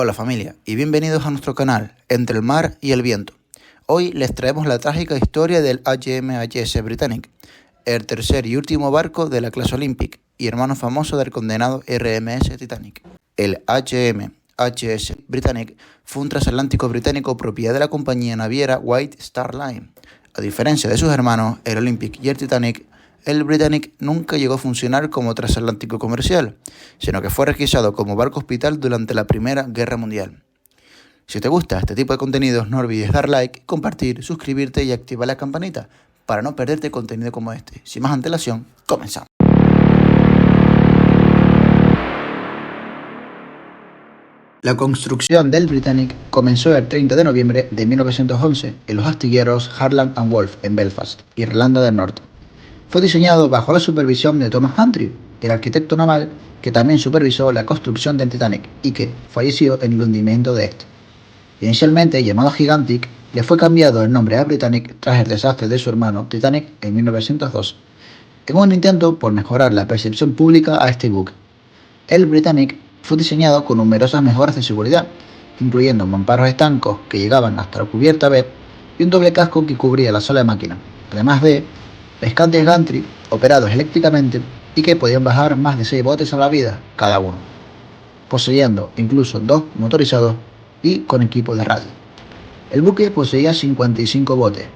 Hola familia y bienvenidos a nuestro canal Entre el Mar y el Viento. Hoy les traemos la trágica historia del HMHS Britannic, el tercer y último barco de la clase Olympic y hermano famoso del condenado RMS Titanic. El HMHS Britannic fue un transatlántico británico propiedad de la compañía naviera White Star Line. A diferencia de sus hermanos, el Olympic y el Titanic, el Britannic nunca llegó a funcionar como transatlántico comercial, sino que fue requisado como barco hospital durante la Primera Guerra Mundial. Si te gusta este tipo de contenidos, no olvides dar like, compartir, suscribirte y activar la campanita para no perderte contenido como este. Sin más antelación, comenzamos. La construcción del Britannic comenzó el 30 de noviembre de 1911 en los astilleros Harland and Wolff en Belfast, Irlanda del Norte. Fue diseñado bajo la supervisión de Thomas Andrew, el arquitecto naval que también supervisó la construcción del Titanic y que falleció en el hundimiento de este. Inicialmente llamado Gigantic, le fue cambiado el nombre a Britannic tras el desastre de su hermano Titanic en 1902, en un intento por mejorar la percepción pública a este buque. El Britannic fue diseñado con numerosas mejoras de seguridad, incluyendo mamparos estancos que llegaban hasta la cubierta B y un doble casco que cubría la sala de máquina, además de pescantes gantry operados eléctricamente y que podían bajar más de 6 botes salvavidas cada uno, poseyendo incluso 2 motorizados y con equipo de radio. El buque poseía 55 botes,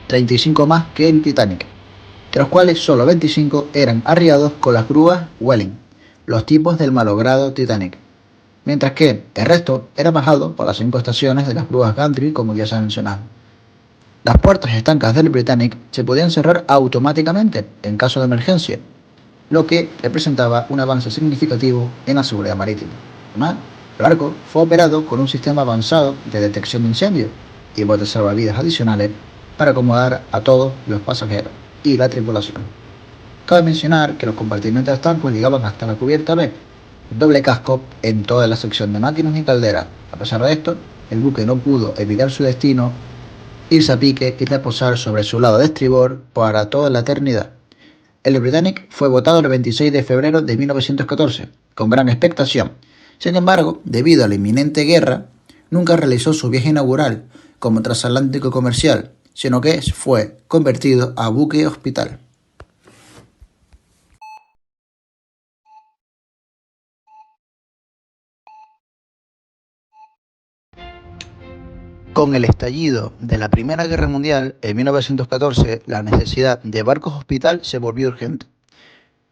35 más que el Titanic, de los cuales solo 25 eran arriados con las grúas Welling, los tipos del malogrado Titanic, mientras que el resto era bajado por las 5 estaciones de las grúas gantry, como ya se ha mencionado. Las puertas estancas del Britannic se podían cerrar automáticamente en caso de emergencia, lo que representaba un avance significativo en la seguridad marítima. Además, el barco fue operado con un sistema avanzado de detección de incendios y botes salvavidas adicionales para acomodar a todos los pasajeros y la tripulación. Cabe mencionar que los compartimentos estancos llegaban hasta la cubierta B, doble casco en toda la sección de máquinas y calderas. A pesar de esto, el buque no pudo evitar su destino, irse a pique y reposar sobre su lado de estribor para toda la eternidad. El Britannic fue votado el 26 de febrero de 1914, con gran expectación. Sin embargo, debido a la inminente guerra, nunca realizó su viaje inaugural como transatlántico comercial, sino que fue convertido a buque hospital. Con el estallido de la Primera Guerra Mundial en 1914, la necesidad de barcos hospital se volvió urgente.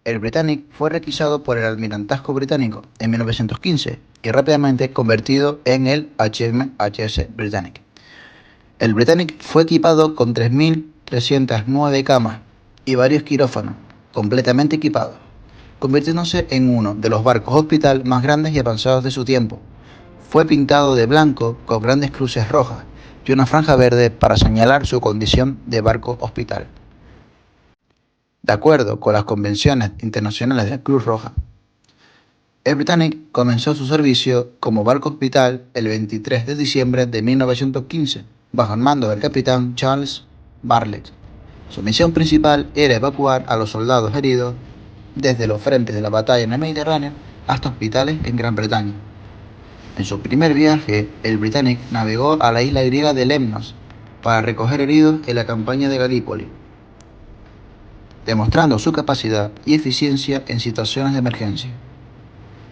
El Britannic fue requisado por el Almirantazgo británico en 1915 y rápidamente convertido en el HMHS Britannic. El Britannic fue equipado con 3.309 camas y varios quirófanos, completamente equipados, convirtiéndose en uno de los barcos hospital más grandes y avanzados de su tiempo. Fue pintado de blanco con grandes cruces rojas y una franja verde para señalar su condición de barco hospital. De acuerdo con las convenciones internacionales de Cruz Roja, el Britannic comenzó su servicio como barco hospital el 23 de diciembre de 1915, bajo el mando del capitán Charles Bartlett. Su misión principal era evacuar a los soldados heridos desde los frentes de la batalla en el Mediterráneo hasta hospitales en Gran Bretaña. En su primer viaje, el Britannic navegó a la isla griega de Lemnos para recoger heridos en la campaña de Galípoli, demostrando su capacidad y eficiencia en situaciones de emergencia.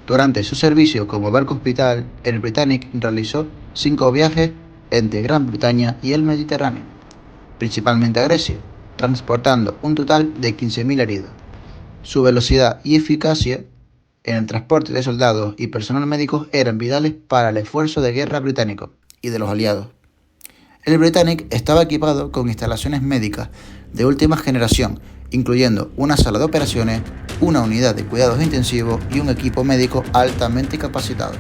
Durante su servicio como barco hospital, el Britannic realizó 5 viajes entre Gran Bretaña y el Mediterráneo, principalmente a Grecia, transportando un total de 15.000 heridos. Su velocidad y eficacia en el transporte de soldados y personal médico eran vitales para el esfuerzo de guerra británico y de los aliados. El Britannic estaba equipado con instalaciones médicas de última generación, incluyendo una sala de operaciones, una unidad de cuidados intensivos y un equipo médico altamente capacitado.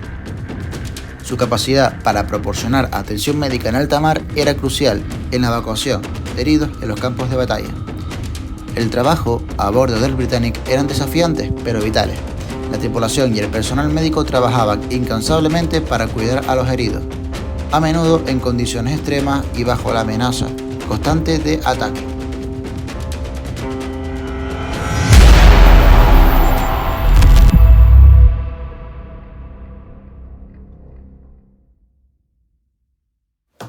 Su capacidad para proporcionar atención médica en alta mar era crucial en la evacuación de heridos en los campos de batalla. El trabajo a bordo del Britannic eran desafiantes, pero vitales. La tripulación y el personal médico trabajaban incansablemente para cuidar a los heridos, a menudo en condiciones extremas y bajo la amenaza constante de ataque.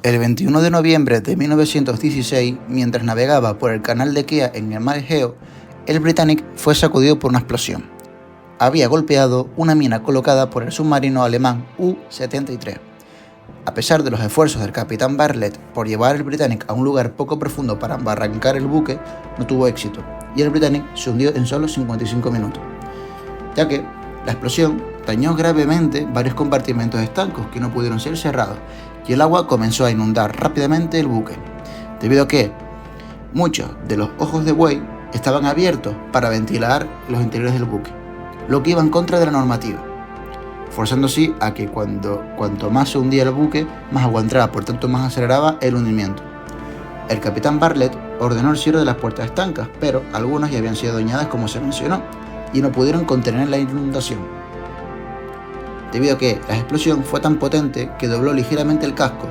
El 21 de noviembre de 1916, mientras navegaba por el canal de Kea en el mar Egeo, el Britannic fue sacudido por una explosión. Había golpeado una mina colocada por el submarino alemán U-73. A pesar de los esfuerzos del capitán Bartlett por llevar el Britannic a un lugar poco profundo para embarrancar el buque, no tuvo éxito, y el Britannic se hundió en solo 55 minutos, ya que la explosión dañó gravemente varios compartimentos estancos que no pudieron ser cerrados, y el agua comenzó a inundar rápidamente el buque, debido a que muchos de los ojos de buey estaban abiertos para ventilar los interiores del buque, lo que iba en contra de la normativa, forzando así a que cuanto más se hundía el buque, más agua entraba, por tanto más aceleraba el hundimiento. El capitán Bartlett ordenó el cierre de las puertas estancas, pero algunas ya habían sido dañadas como se mencionó, y no pudieron contener la inundación, debido a que la explosión fue tan potente que dobló ligeramente el casco,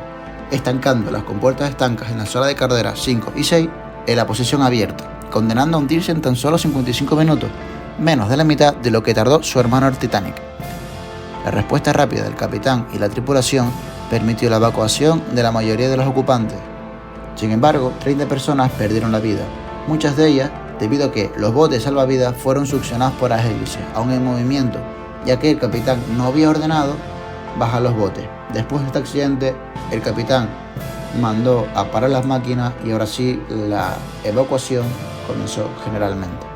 estancando las compuertas estancas en la sala de carreras 5 y 6 en la posición abierta, condenando a hundirse en tan solo 55 minutos, menos de la mitad de lo que tardó su hermano el Titanic. La respuesta rápida del capitán y la tripulación permitió la evacuación de la mayoría de los ocupantes. Sin embargo, 30 personas perdieron la vida, muchas de ellas debido a que los botes salvavidas fueron succionados por las hélices, aún en movimiento, ya que el capitán no había ordenado bajar los botes. Después de este accidente, el capitán mandó a parar las máquinas y ahora sí la evacuación comenzó generalmente.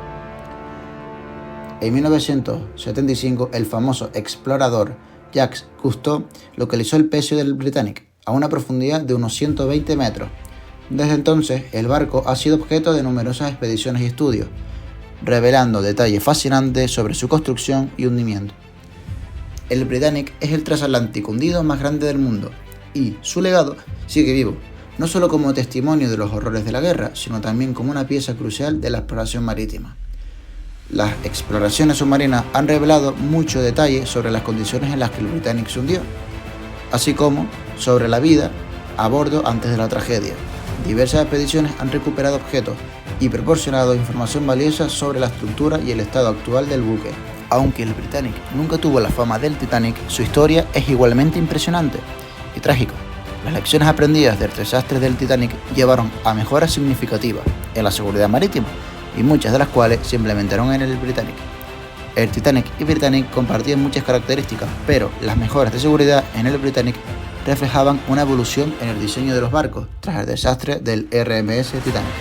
En 1975, el famoso explorador Jacques Cousteau localizó el pecio del Britannic a una profundidad de unos 120 metros. Desde entonces, el barco ha sido objeto de numerosas expediciones y estudios, revelando detalles fascinantes sobre su construcción y hundimiento. El Britannic es el transatlántico hundido más grande del mundo, y su legado sigue vivo, no solo como testimonio de los horrores de la guerra, sino también como una pieza crucial de la exploración marítima. Las exploraciones submarinas han revelado mucho detalle sobre las condiciones en las que el Britannic se hundió, así como sobre la vida a bordo antes de la tragedia. Diversas expediciones han recuperado objetos y proporcionado información valiosa sobre la estructura y el estado actual del buque. Aunque el Britannic nunca tuvo la fama del Titanic, su historia es igualmente impresionante y trágica. Las lecciones aprendidas del desastre del Titanic llevaron a mejoras significativas en la seguridad marítima, y muchas de las cuales se implementaron en el Britannic. El Titanic y Britannic compartían muchas características, pero las mejoras de seguridad en el Britannic reflejaban una evolución en el diseño de los barcos tras el desastre del RMS Titanic.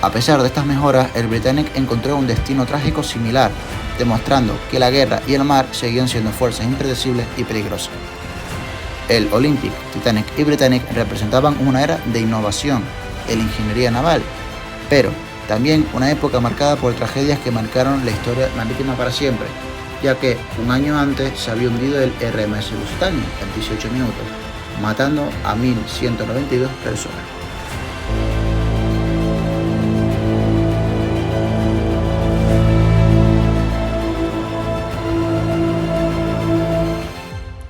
A pesar de estas mejoras, el Britannic encontró un destino trágico similar, demostrando que la guerra y el mar seguían siendo fuerzas impredecibles y peligrosas. El Olympic, Titanic y Britannic representaban una era de innovación en la ingeniería naval, pero también una época marcada por tragedias que marcaron la historia marítima para siempre, ya que un año antes se había hundido el RMS Lusitania en 18 minutos, matando a 1.192 personas.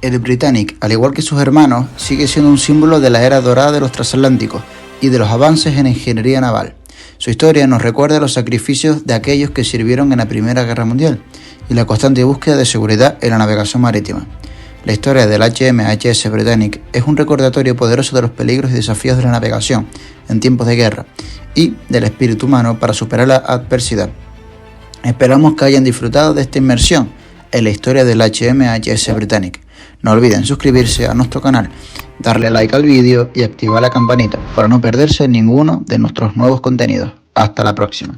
El Britannic, al igual que sus hermanos, sigue siendo un símbolo de la era dorada de los transatlánticos y de los avances en ingeniería naval. Su historia nos recuerda los sacrificios de aquellos que sirvieron en la Primera Guerra Mundial y la constante búsqueda de seguridad en la navegación marítima. La historia del HMHS Britannic es un recordatorio poderoso de los peligros y desafíos de la navegación en tiempos de guerra y del espíritu humano para superar la adversidad. Esperamos que hayan disfrutado de esta inmersión en la historia del HMHS Britannic. No olviden suscribirse a nuestro canal, darle like al vídeo y activar la campanita para no perderse ninguno de nuestros nuevos contenidos. Hasta la próxima.